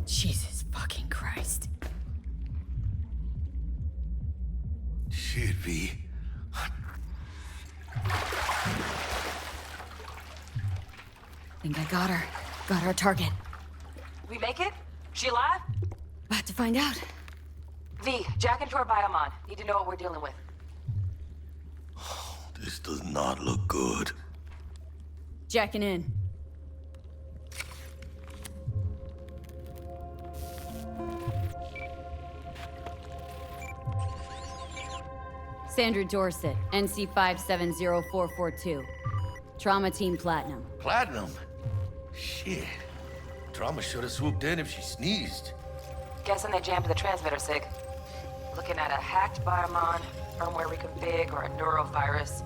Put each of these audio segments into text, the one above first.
Jesus fucking Christ. Shit, V. Think I got her. Got our target. We make it? She alive? About to find out. V, jack into her biomon. Need to know what we're dealing with. This does not look good. Jacking in. Sandra Dorset, NC 570442. Trauma Team Platinum. Platinum? Shit. Trauma should have swooped in if she sneezed. Guessing they jammed the transmitter, Sig. Looking at a hacked biomon, firmware reconfig, or a neurovirus.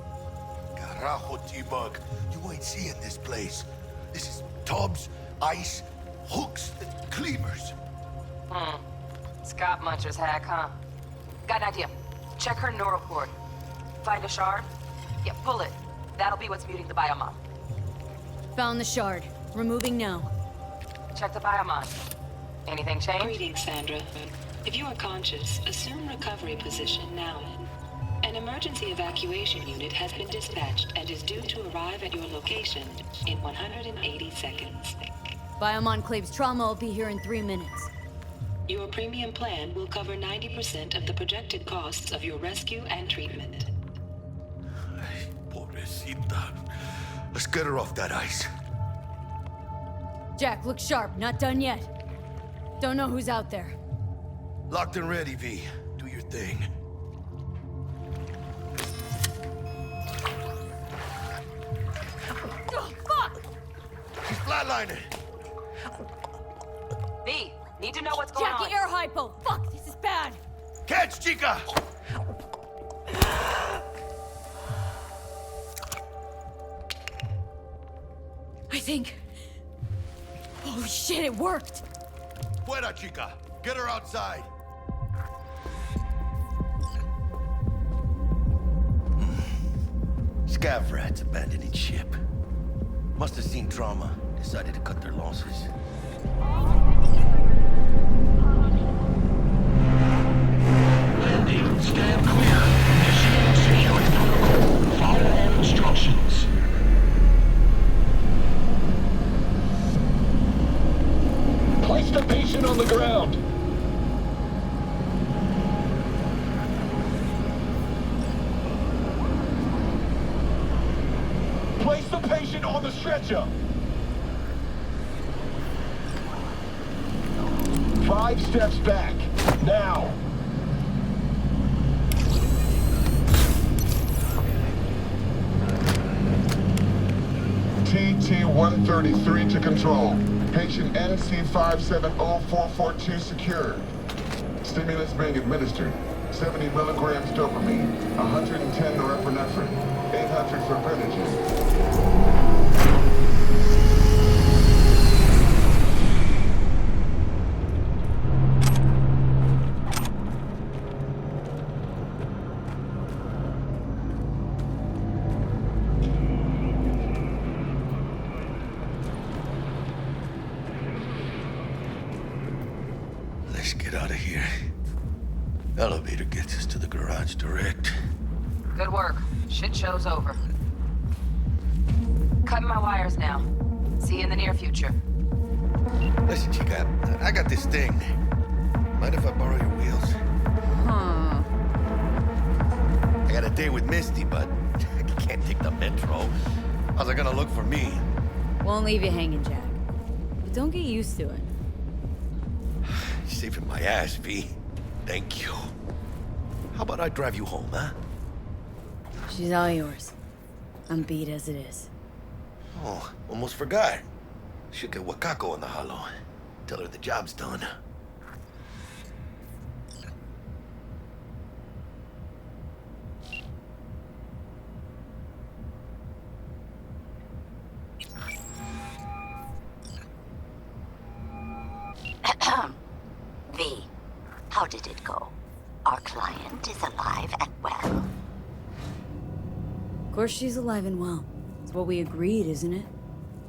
Carajo, T-Bug. You ain't seeing this place. This is tubs, ice, hooks, and cleavers. Scott Muncher's hack, huh? Got an idea. Check her neural cord. Find a shard? Yeah, pull it. That'll be what's muting the biomon. Found the shard. Removing now. Check the biomon. Anything change? Greetings, Sandra. If you are conscious, assume recovery position now. An emergency evacuation unit has been dispatched and is due to arrive at your location in 180 seconds. Biomon claims trauma will be here in 3 minutes. Your premium plan will cover 90% of the projected costs of your rescue and treatment. Ay, pobrecita. Let's get her off that ice. Jack, look sharp. Not done yet. Don't know who's out there. Locked and ready, V. Do your thing. Oh, fuck! She's flatlining. V, need to know what's going on. Jackie, air hypo! Fuck, this is bad! Catch, chica! I think... Holy shit, it worked! Fuera, chica. Get her outside. Scav rats abandoning ship. Must have seen trauma. Decided to cut their losses. Landing. Stand clear. Initiating security protocol. Follow all instructions. Place the patient on the ground. Place the patient on the stretcher. 5 steps back. Now. TT-133 to control. Patient NC 570442 secured. Stimulus being administered. 70 milligrams dopamine, 110 norepinephrine, 800 fibrinogen. Let's get out of here. Elevator gets us to the garage direct. Good work. Shit show's over. Cutting my wires now. See you in the near future. Listen, chica, I got this thing. Mind if I borrow your wheels? Huh. I got a date with Misty, but I can't take the metro. How's it gonna look for me? Won't leave you hanging, Jack. But don't get used to it. You're saving my ass, V. Thank you. How about I drive you home, huh? She's all yours. I'm beat as it is. Oh, almost forgot. Should get Wakako on the holo. Tell her the job's done. V, how did it go? our client is alive and well? Of course she's alive and well. It's what we agreed, isn't it?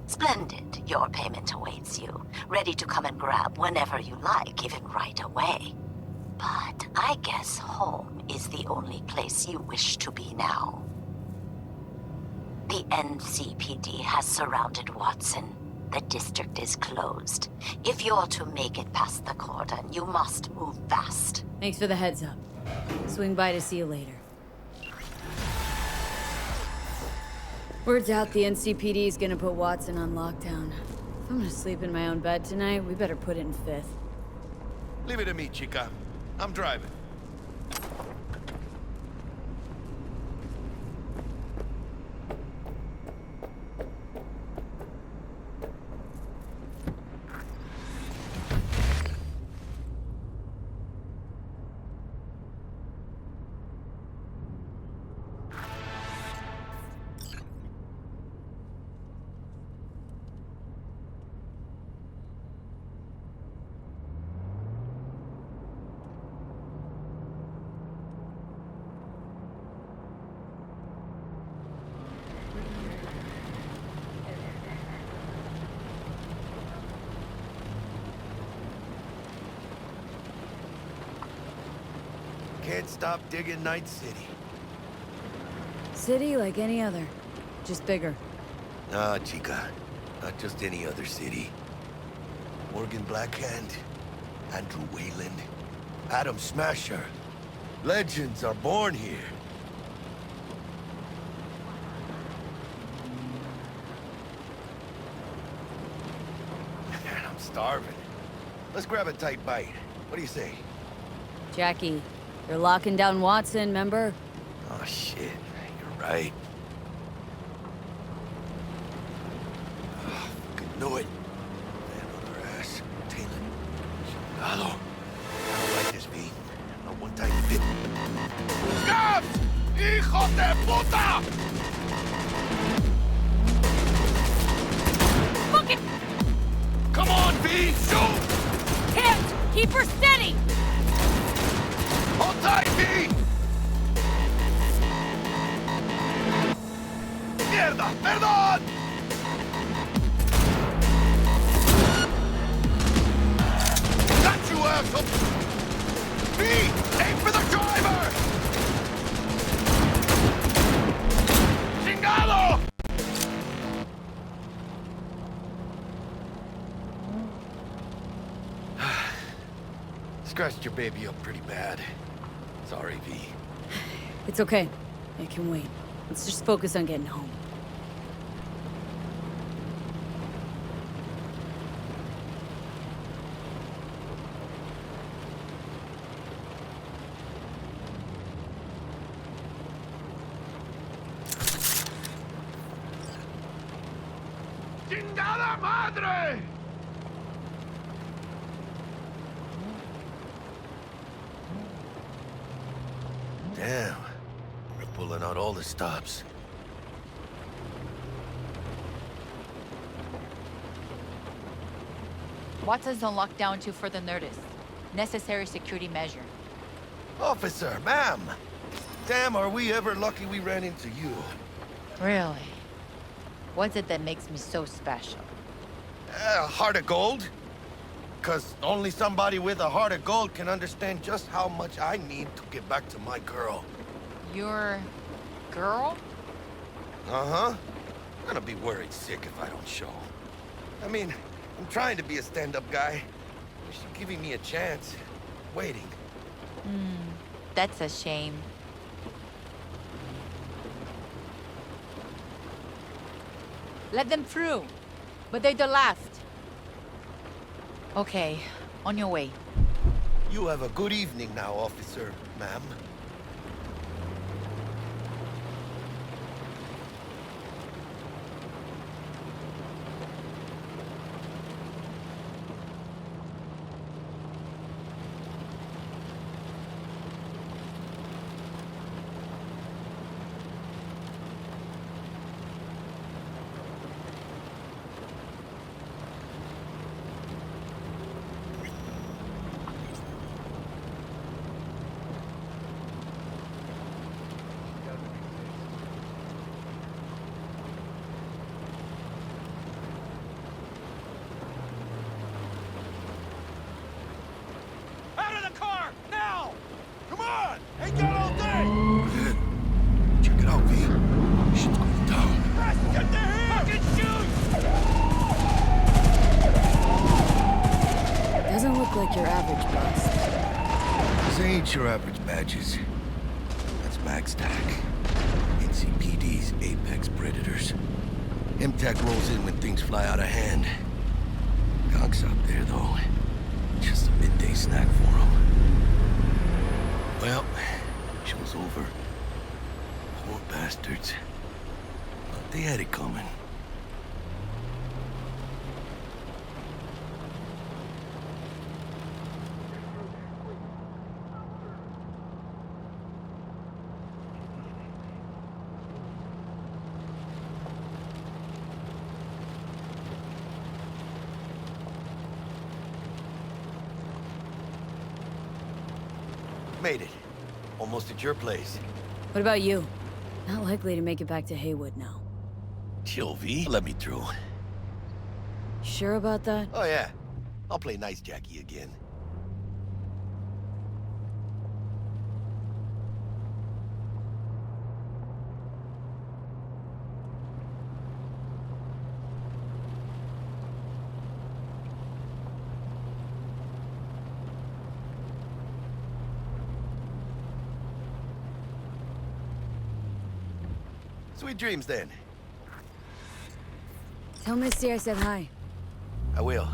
Splendid. Your payment awaits you, ready to come and grab whenever you like, even right away. But I guess home is the only place you wish to be now. The NCPD has surrounded Watson. The district is closed. If you're to make it past the cordon, you must move fast. Thanks for the heads up. Swing by to see you later. Word's out the NCPD is gonna put Watson on lockdown. If I'm gonna sleep in my own bed tonight, we better put it in 5th. Leave it to me, chica. I'm driving. Can't stop digging Night City. City like any other, just bigger. Nah, chica. Not just any other city. Morgan Blackhand, Andrew Wayland, Adam Smasher. Legends are born here. Man, I'm starving. Let's grab a tight bite. What do you say? Jackie, they're locking down Watson, remember? Oh, shit. You're right. Oh, fucking knew it. Man on their ass. Taylor. Chingado. I don't like this, V. Not one tiny bit. Scabs! Hijo de puta! Fuck it! Come on, V! Shoot! Can't! Keep her steady! Hold tight, V! Mierda! Perdón! Got you, asshole! V! Aim for the driver! Chingado! Scratched your baby up pretty bad. Sorry, V. It's okay. I can wait. Let's just focus on getting home. ¡Chingada madre! Damn. We're pulling out all the stops. Watson's on lockdown till further notice. Necessary security measure. Officer, ma'am! Damn, are we ever lucky we ran into you. Really? What's it that makes me so special? Heart of gold? Because only somebody with a heart of gold can understand just how much I need to get back to my girl. Your girl? Uh-huh. I'm gonna be worried sick if I don't show. I mean, I'm trying to be a stand-up guy. She's giving me a chance. Waiting. That's a shame. Let them through. But they're the last. Okay, on your way. You have a good evening now, officer, ma'am. on! Ain't got all day! Check it out, V. Shit's going down. Get the hell! Fucking shoot! Doesn't look like your average bust. This ain't your average badges. That's Max Tac. NCPD's apex predators. MTAC rolls in when things fly out of hand. Conk's out there, though. Just a midday snack for him. Well, show's over. Poor bastards. Thought they had it coming. Made it. Almost at your place. What about you? Not likely to make it back to Haywood now. Chill, V. Let me through. Sure about that? Oh, yeah. I'll play nice Jackie again. Sweet dreams, then. Tell Misty I said hi. I will.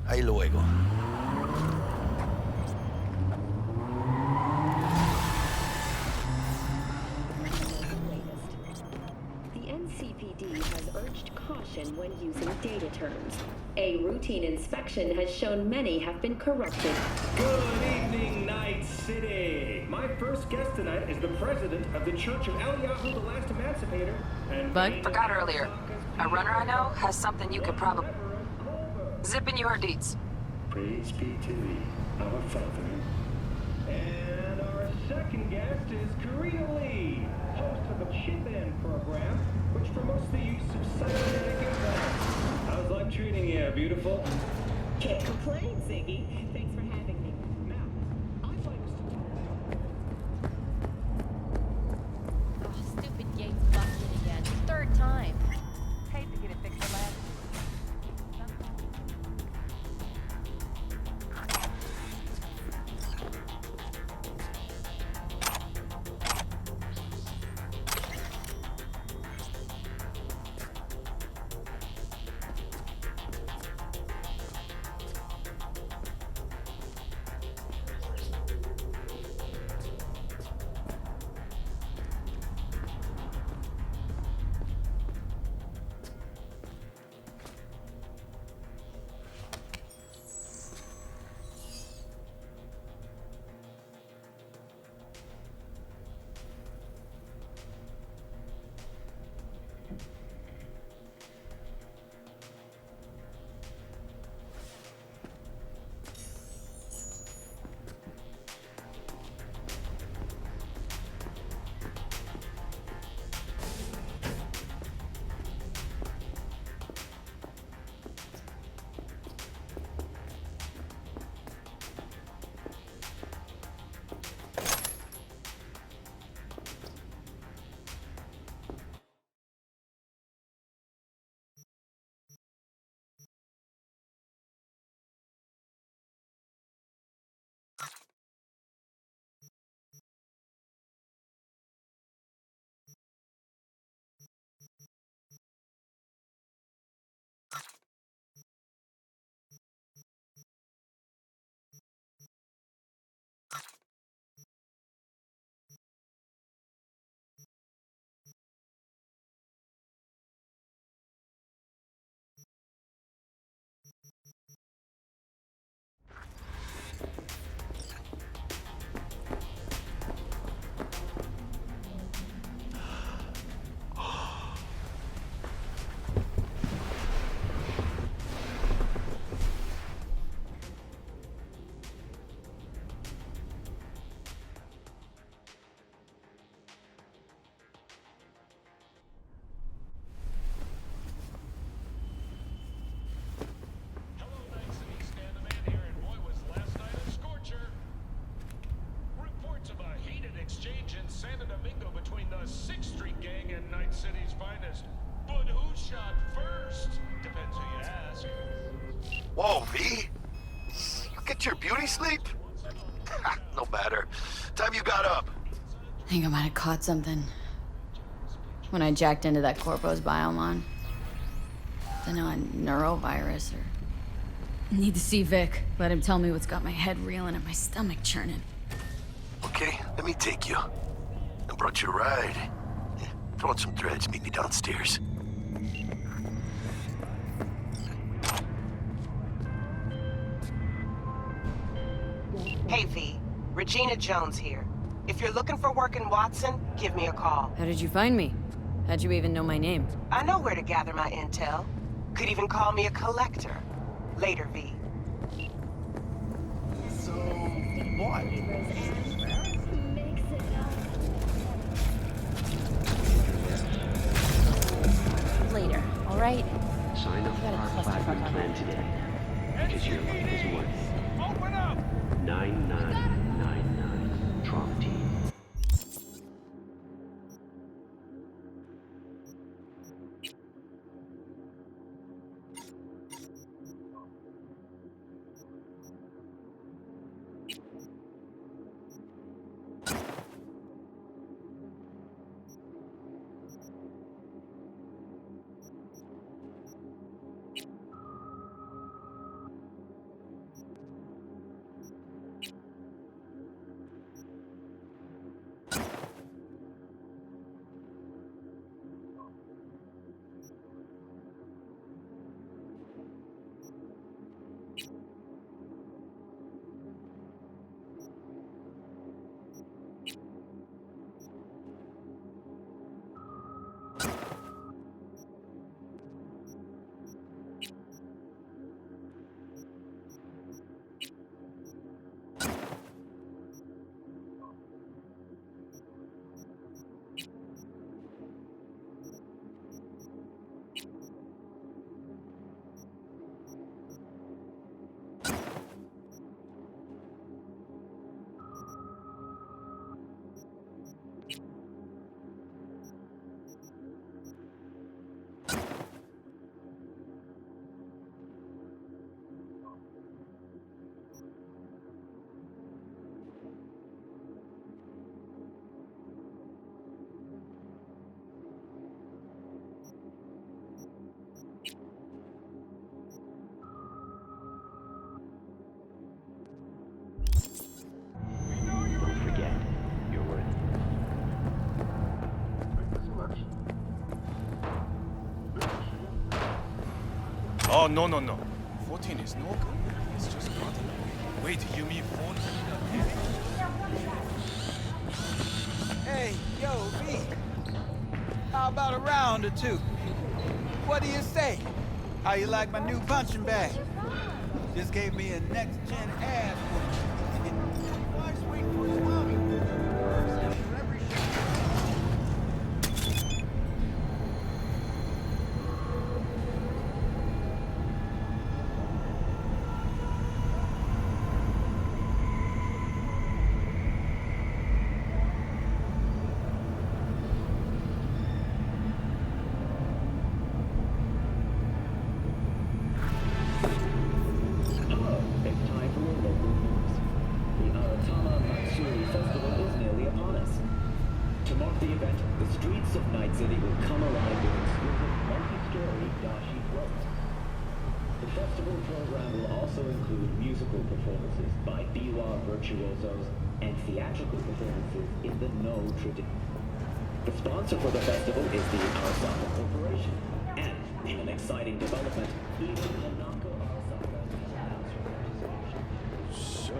Ahí luego. The NCPD has urged caution when using data terms. A routine inspection has shown many have been corrupted. Good evening, Night City. My first guest tonight is the president of the Church of Eliyahu, the Last Emancipator. And Bud? Forgot earlier. A runner I know has something you could probably... Zip in your deets. Praise be to thee, our Father. And our second guest is Karina Lee, host of the Chip In program, which promotes the use of cybernetic implants. How's life treating you, beautiful? Can't complain, Ziggy. Thanks for having me. Now, I'd like us to... Oh, stupid gate's busted again. Third time. Paid to get it fixed the last. Beauty sleep? No matter. Time you got up. I think I might have caught something when I jacked into that Corpo's biomon. Don't know, a neurovirus or... Need to see Vic. Let him tell me what's got my head reeling and my stomach churning. Okay, let me take you. I brought you a ride. Yeah, throw on some threads, meet me downstairs. Hey, V. Regina Jones here. If you're looking for work in Watson, give me a call. How did you find me? How'd you even know my name? I know where to gather my intel. Could even call me a collector. Later, V. So, what? Later, all right? Sign up for got a our clusterfuck platinum on plan my today. Because your life is worth Open up! 9999 Trump Team. Don't forget, you're worth it. Oh, no, no, no. 14 is no good. It's just button. Wait, you mean 14? Hey, yo, V. How about a round or two? What do you say? How you like my new punching bag? Just gave me a next-gen ass whooping. Wife's waiting for his mommy. For every Hello, it's time for your local news. The Aratama Matsuri Festival is nearly upon us. To mark the event, the streets of Night City will come alive with exclusive multi-story dashi floats. The festival program will also include musical performances by biwa virtuosos and theatrical performances in the No tradition. The sponsor for the festival is the Arasaka Corporation. And, in an exciting development, even Hanako Arasaka has announced her participation. So,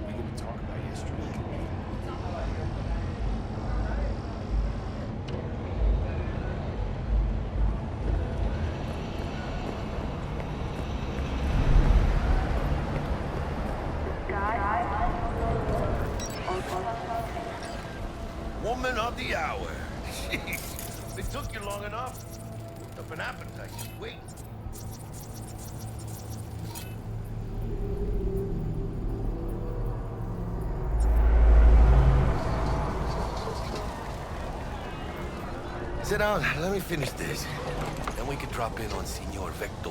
we gonna talk about yesterday? Woman of the hour. Jeez, it took you long enough. Whipped up an appetite. Just wait. Sit down. Let me finish this. Then we can drop in on Senor Vector.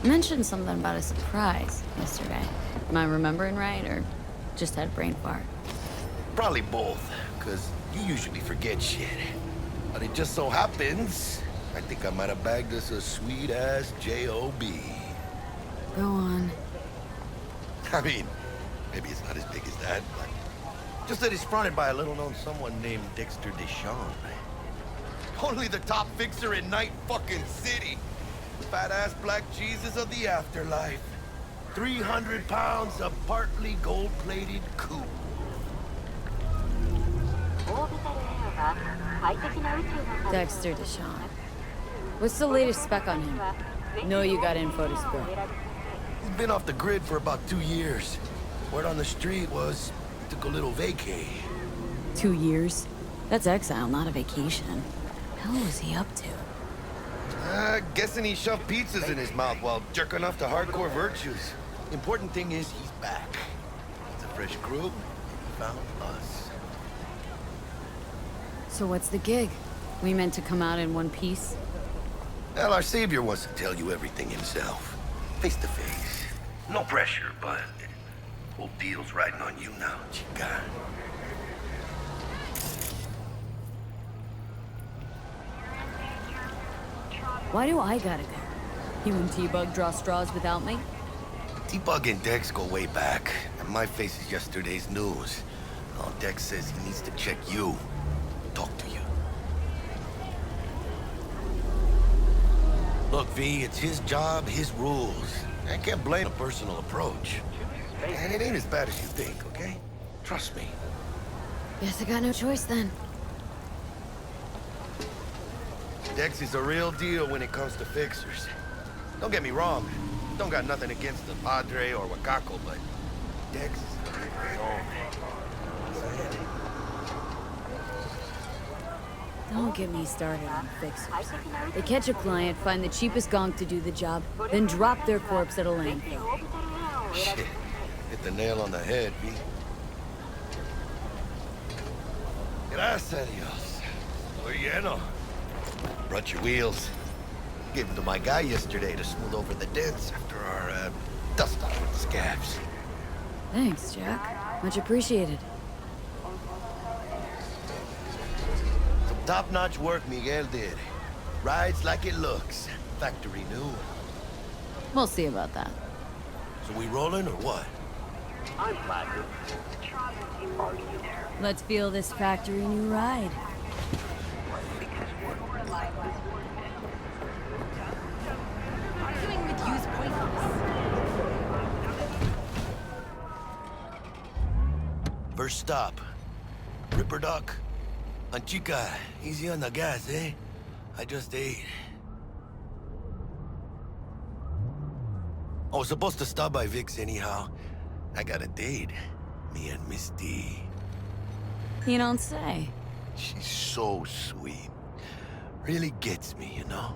You mentioned something about a surprise yesterday. Am I remembering right, or just had a brain fart? Probably both, because you usually forget shit. But it just so happens, I think I might have bagged us a sweet-ass J.O.B. Go on. I mean, maybe it's not as big as that, but just that it's fronted by a little-known someone named Dexter Deshawn. Only the top fixer in Night fucking City. Fat-ass black Jesus of the afterlife. 300 pounds of partly gold-plated cool. Dexter Deshawn. What's the latest spec on him? Know you got info to spill. He's been off the grid for about 2 years. Word on the street was he took a little vacay. 2 years? That's exile, not a vacation. Hell was he up to? Guessing he shoved pizzas in his mouth while jerking off to hardcore virtues. Important thing is he's back. It's a fresh crew. He found us. So what's the gig? We meant to come out in one piece? Well, our savior wants to tell you everything himself. Face to face. No pressure, but whole deal's riding on you now, chica. Why do I gotta go? You and T-Bug draw straws without me? T-Bug and Dex go way back, and my face is yesterday's news. All Dex says he needs to check you. Talk to you. Look, V, it's his job, his rules. I can't blame a personal approach. And it ain't as bad as you think, okay? Trust me. Guess I got no choice then. Dex is a real deal when it comes to fixers. Don't get me wrong. Don't got nothing against the Padre or Wakako, but Dex is his own. Don't get me started on fixers. They catch a client, find the cheapest gonk to do the job, then drop their corpse at a landfill. Shit. Hit the nail on the head, V. Gracias a Dios. Muy lleno. Brought your wheels. Gave them to my guy yesterday to smooth over the dents after our, dust off with the scabs. Thanks, Jack. Much appreciated. Some top-notch work Miguel did. Rides like it looks. Factory new. We'll see about that. So we rolling or what? I'm Platinum. Let's feel this factory new ride. Arguing with you's pointless. First stop. Ripper Dock. Anchica, easy on the gas, eh? I just ate. I was supposed to stop by Vic's anyhow. I got a date. Me and Misty. You don't say. She's so sweet. Really gets me, you know?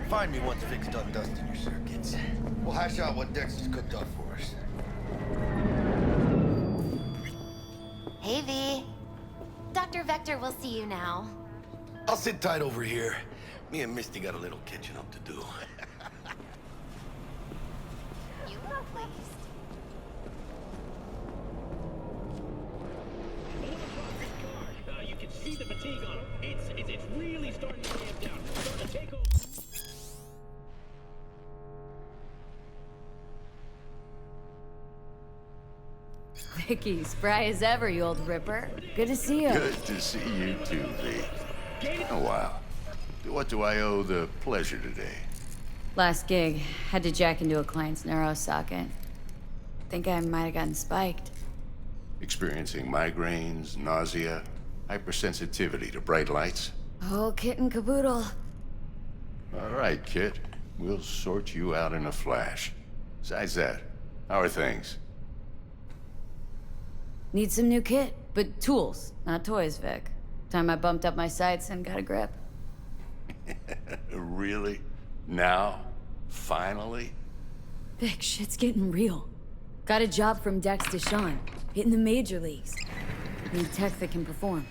Find me once Vic's done dusting your circuits. We'll hash out what Dex has cooked up for us. Hey, V. Dr. Vector will see you now. I'll sit tight over here. Me and Misty got a little catching up to do. You look pleased. You can see the fatigue on him. It's really starting to weigh him down. Starting to take over. Vicky, spry as ever, you old ripper. Good to see you. Good to see you too, V. Oh, wow. What do I owe the pleasure today? Last gig, had to jack into a client's neuro socket. Think I might have gotten spiked. Experiencing migraines, nausea, hypersensitivity to bright lights? Oh, kit and caboodle. All right, kid. We'll sort you out in a flash. Besides that, how are things? Need some new kit, but tools, not toys, Vic. Time I bumped up my sights and got a grip. Really? Now? Finally? Vic, shit's getting real. Got a job from Dex Deshawn, hitting the major leagues. Need tech that can perform.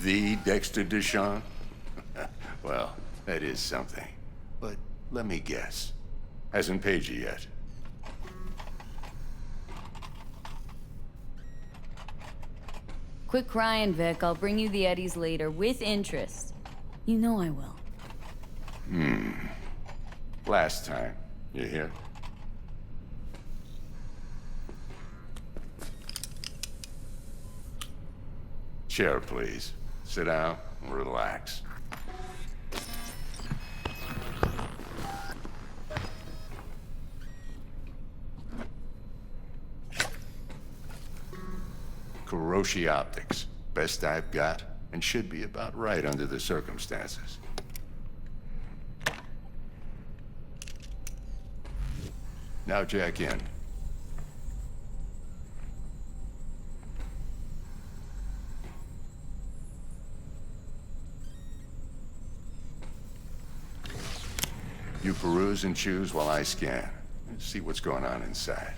The Dexter Deshawn? Well, that is something. But let me guess. Hasn't paid you yet. Quit crying, Vic. I'll bring you the Eddies later, with interest. You know I will. Last time. You hear? Chair, please. Sit down and relax. Kuroshi Optics. Best I've got, and should be about right under the circumstances. Now jack in. You peruse and choose while I scan. See what's going on inside.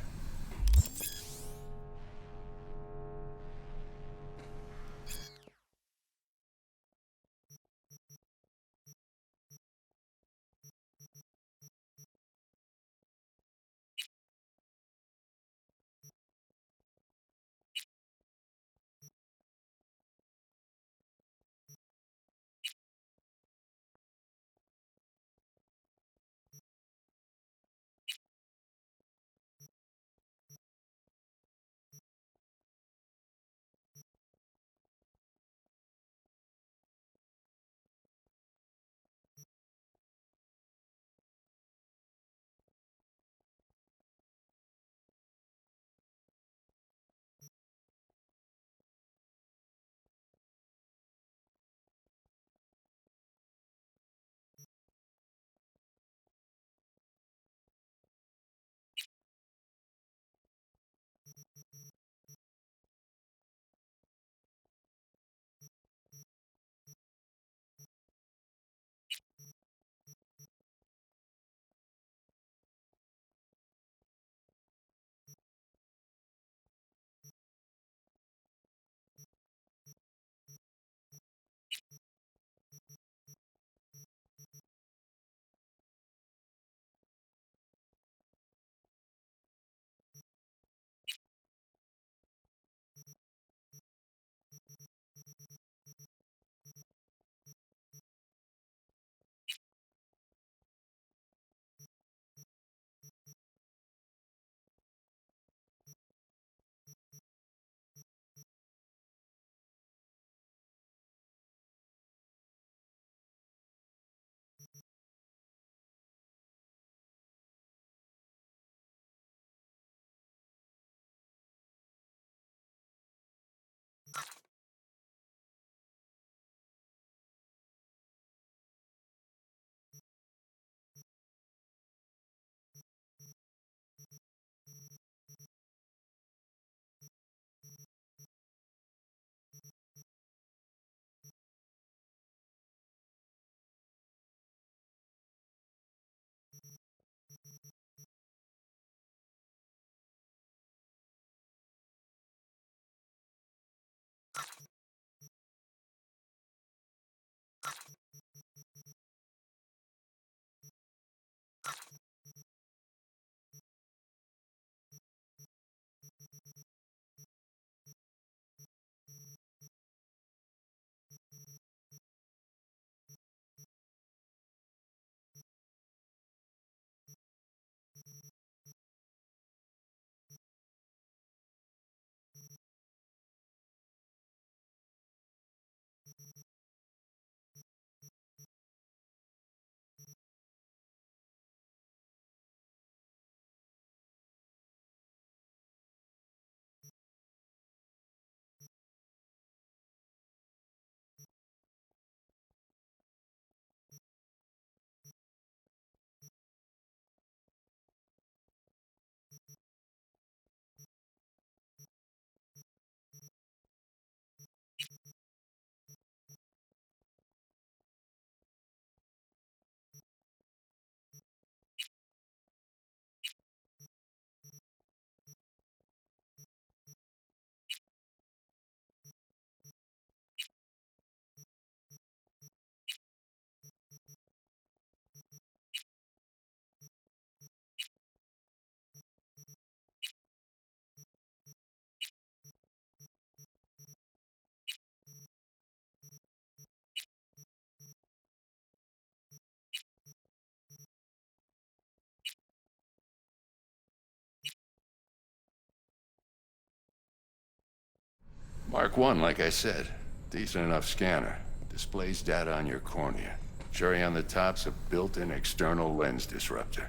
Mark 1, like I said. Decent enough scanner. Displays data on your cornea. Cherry on the top's a built-in external lens disruptor.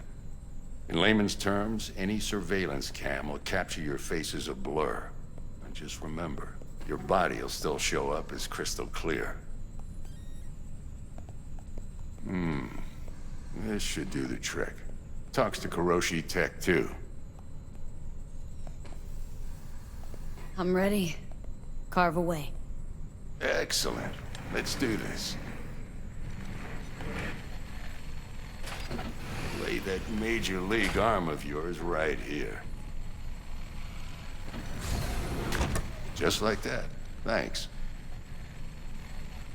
In layman's terms, any surveillance cam will capture your face as a blur. And just remember, your body will still show up as crystal clear. This should do the trick. Talks to Kuroshi Tech, too. I'm ready. Carve away. Excellent. Let's do this. Lay that major league arm of yours right here. Just like that. Thanks.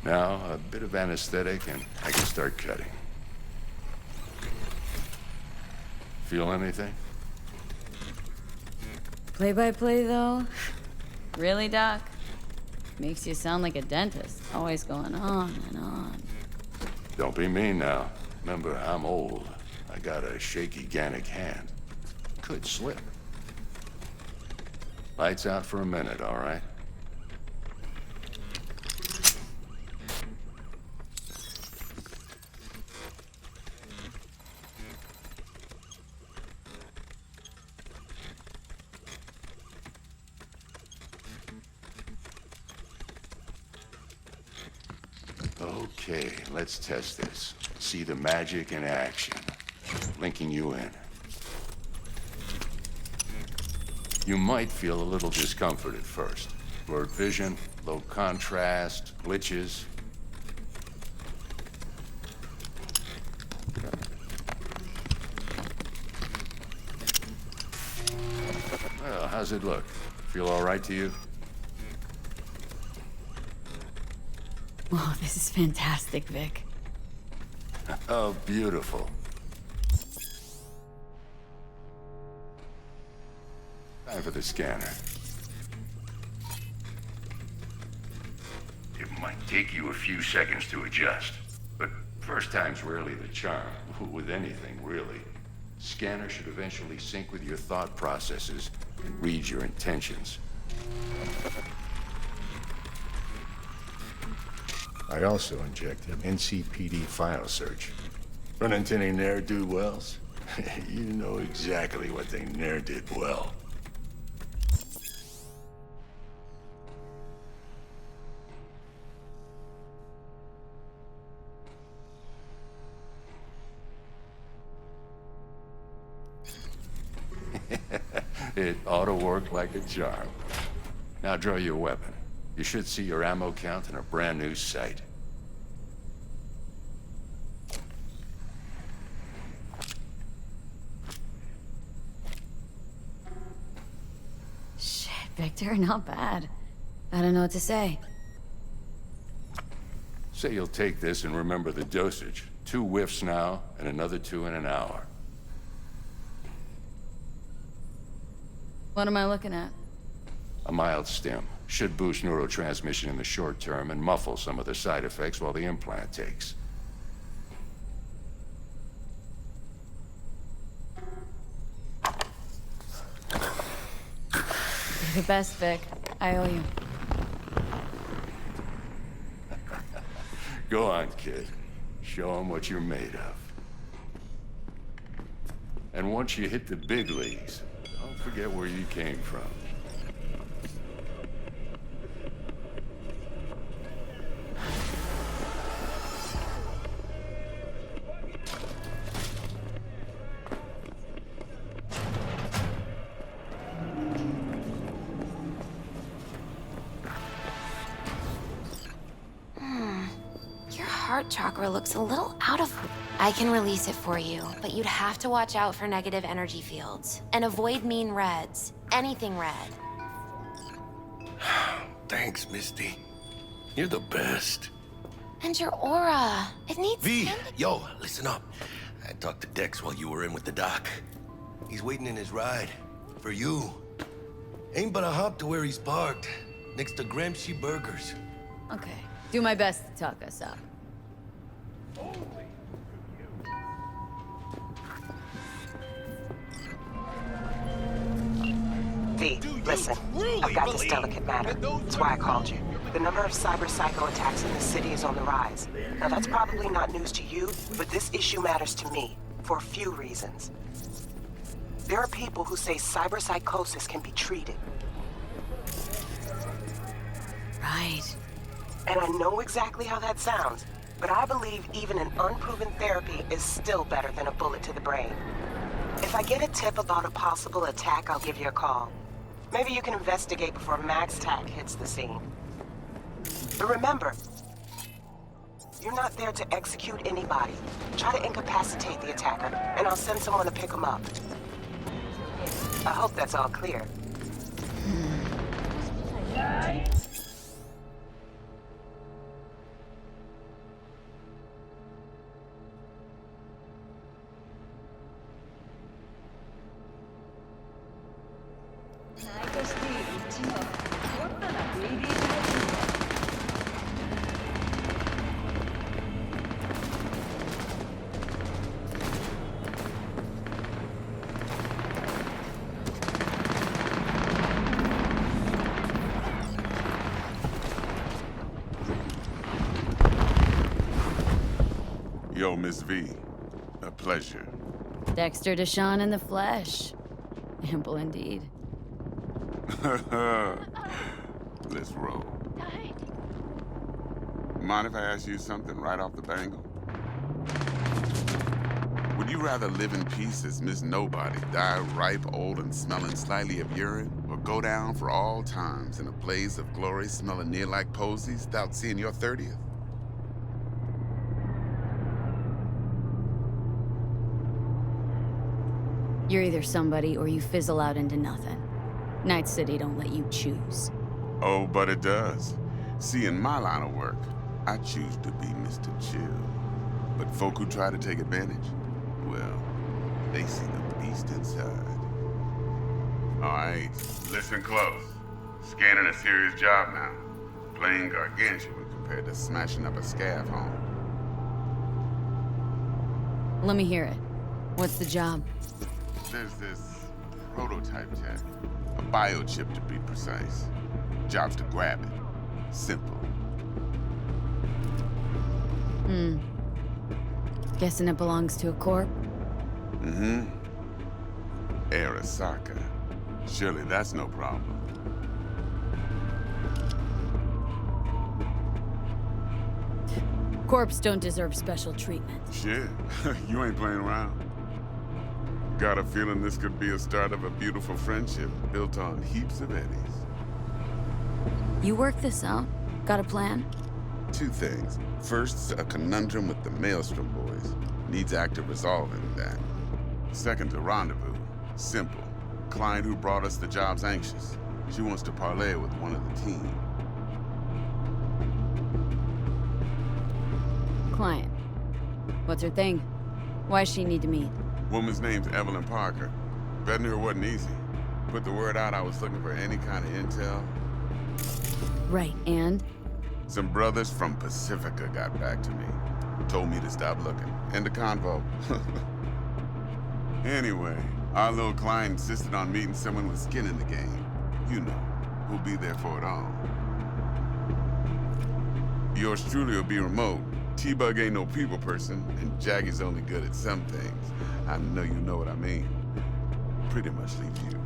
Now, a bit of anesthetic and I can start cutting. Feel anything? Play-by-play, though? Really, Doc? Makes you sound like a dentist. Always going on and on. Don't be mean now. Remember, I'm old. I got a shaky Gannic hand. Could slip. Lights out for a minute, all right? Okay, let's test this. See the magic in action. Linking you in. You might feel a little discomfort at first. Blurred vision, low contrast, glitches. Well, how's it look? Feel all right to you? Oh, this is fantastic, Vic. Oh, beautiful. Time for the scanner. It might take you a few seconds to adjust, but first time's rarely the charm, with anything, really. Scanner should eventually sync with your thought processes and read your intentions. I also injected NCPD file search. Run into any ne'er-do-wells? You know exactly what they ne'er did well. It ought to work like a charm. Now draw your weapon. You should see your ammo count in a brand new sight. Shit, Victor, not bad. I don't know what to say. Say you'll take this and remember the dosage. 2 whiffs now, and another 2 in an hour. What am I looking at? A mild stim. Should boost neurotransmission in the short term and muffle some of the side effects while the implant takes. You're the best, Vic. I owe you. Go on, kid. Show them what you're made of. And once you hit the big leagues, don't forget where you came from. Your heart chakra looks a little out of... I can release it for you, but you'd have to watch out for negative energy fields. And avoid mean reds. Anything red. Thanks, Misty. You're the best. And your aura. It needs... V, yo, listen up. I talked to Dex while you were in with the doc. He's waiting in his ride. For you. Ain't but a hop to where he's parked. Next to Gramsci Burgers. Okay. Do my best to talk us up. V, V, listen. I've got this delicate matter. That's why I called you. The number of cyber psycho attacks in the city is on the rise. Now that's probably not news to you, but this issue matters to me for a few reasons. There are people who say cyber psychosis can be treated. Right. And I know exactly how that sounds, but I believe even an unproven therapy is still better than a bullet to the brain. If I get a tip about a possible attack, I'll give you a call. Maybe you can investigate before Max Tack hits the scene. But remember, you're not there to execute anybody. Try to incapacitate the attacker, and I'll send someone to pick him up. I hope that's all clear. Yo, Miss V. A pleasure. Dexter Deshawn in the flesh. Ample indeed. Let's roll. Mind if I ask you something right off the bangle? Would you rather live in peace as Miss Nobody, die ripe, old, and smelling slightly of urine, or go down for all times in a blaze of glory smelling near like posies without seeing your 30th? You're either somebody or you fizzle out into nothing. Night City don't let you choose. Oh, but it does. See, in my line of work, I choose to be Mr. Chill. But folk who try to take advantage, well, they see the beast inside. All right, listen close. Scanning a serious job now. Playing gargantuan compared to smashing up a scav home. Let me hear it. What's the job? There's this prototype tech. A biochip, to be precise. Job's to grab it. Simple. Guessing it belongs to a corp? Mm-hmm. Arasaka. Surely that's no problem. Corps don't deserve special treatment. Shit, you ain't playing around. Got a feeling this could be a start of a beautiful friendship built on heaps of eddies. You work this out? Got a plan? Two things. First, a conundrum with the Maelstrom boys. Needs active resolving that. Second, a rendezvous. Simple. Client who brought us the job's anxious. She wants to parlay with one of the team. Client. What's her thing? Why's she need to meet? Woman's name's Evelyn Parker. Betting her wasn't easy. Put the word out I was looking for any kind of intel. Right, and? Some brothers from Pacifica got back to me. Told me to stop looking. End of convo. Anyway, our little client insisted on meeting someone with skin in the game. You know, who'll be there for it all. Yours truly will be remote. T-Bug ain't no people person, and Jaggy's only good at some things. I know you know what I mean. Pretty much leave you.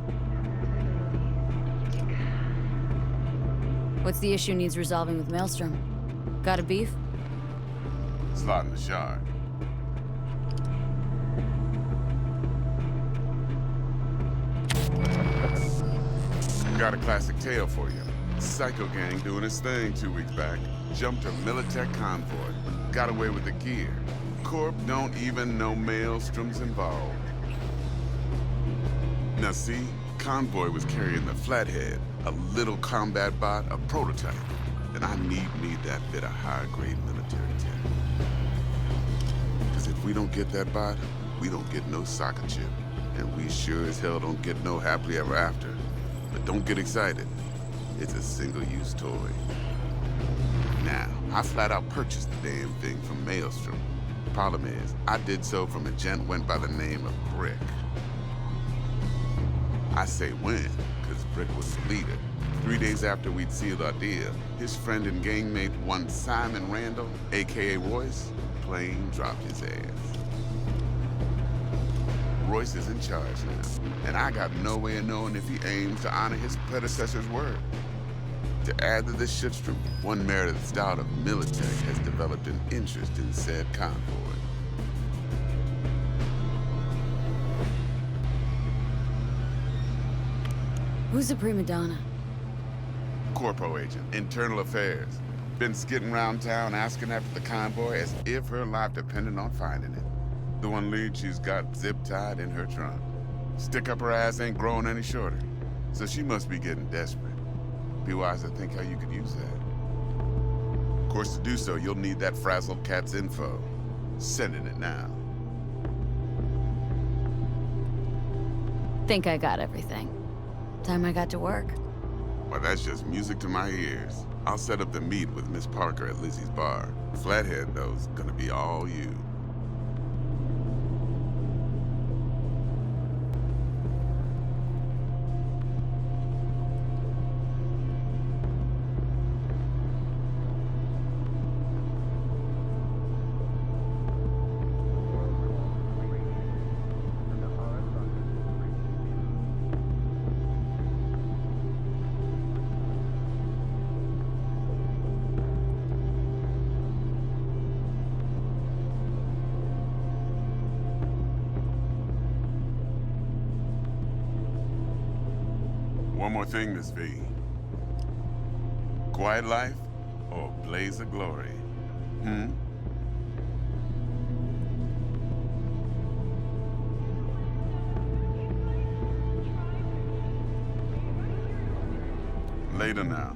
What's the issue needs resolving with Maelstrom? Got a beef? Slot in the shard. Got a classic tale for you. Psycho gang doing its thing 2 weeks back. Jumped a Militech convoy. Got away with the gear. Corp don't even know Maelstrom's involved. Now see, convoy was carrying the Flathead, a little combat bot, a prototype. And I need that bit of high-grade military tech. Because if we don't get that bot, we don't get no soccer chip. And we sure as hell don't get no happily ever after. But don't get excited. It's a single-use toy. Now, I flat out purchased the damn thing from Maelstrom. Problem is, I did so from a gent went by the name of Brick. I say when, because Brick was the leader. 3 days after we'd sealed our deal, his friend and gangmate, one Simon Randall, a.k.a. Royce, plain dropped his ass. Royce is in charge now, and I got no way of knowing if he aims to honor his predecessor's word. To add to this shitstorm, one Meredith Stout of Militech has developed an interest in said convoy. Who's the prima donna? Corpo agent, internal affairs. Been skidding around town asking after the convoy as if her life depended on finding it. The one lead she's got zip-tied in her trunk. Stick up her ass ain't growing any shorter, so she must be getting desperate. Be wise to think how you could use that. Of course, to do so, you'll need that frazzled cat's info. Sending it now. Think I got everything. Time I got to work. Well, that's just music to my ears. I'll set up the meet with Miss Parker at Lizzie's bar. Flathead, though's gonna be all you. One more thing, Miss V. Quiet life or blaze of glory? Later now.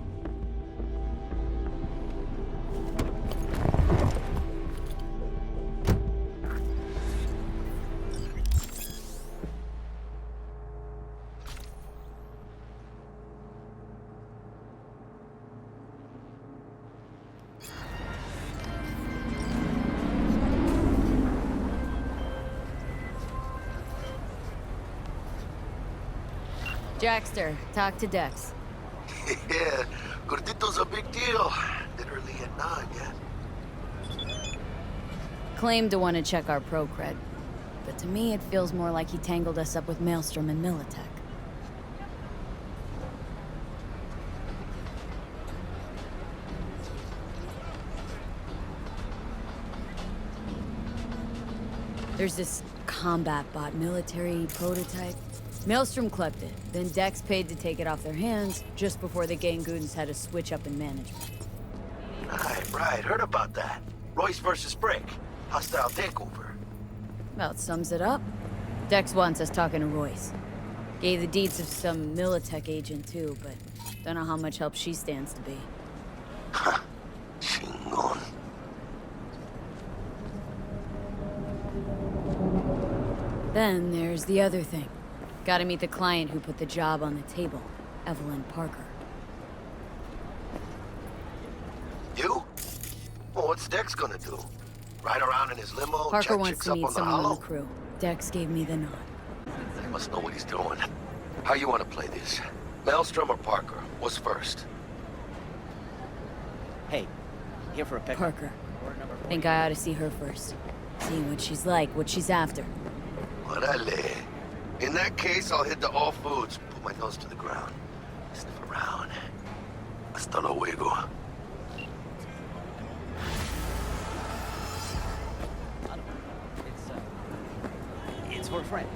Jackster, talk to Dex. Yeah, Gordito's a big deal. Literally at 9, yeah? Claimed to want to check our pro cred, but to me it feels more like he tangled us up with Maelstrom and Militech. There's this combat bot military prototype. Maelstrom clept it, then Dex paid to take it off their hands just before the Gangoons had a switch up in management. Right, heard about that. Royce versus Brick. Hostile takeover. About sums it up. Dex wants us talking to Royce. Gave the deeds of some Militech agent too, but don't know how much help she stands to be. Ha! Chingon. Then there's the other thing. Gotta meet the client who put the job on the table, Evelyn Parker. You? Well, what's Dex gonna do? Ride around in his limo, Parker check wants chicks to up meet on the someone on hollow? the crew. Dex gave me the nod. He must know what he's doing. How you want to play this? Maelstrom or Parker? What's first? Hey, here for a pick. Parker. Think I ought to see her first. See what she's like, what she's after. Orale. In that case, I'll hit the all foods, put my nose to the ground, sniff around. Hasta luego. It's for a friend.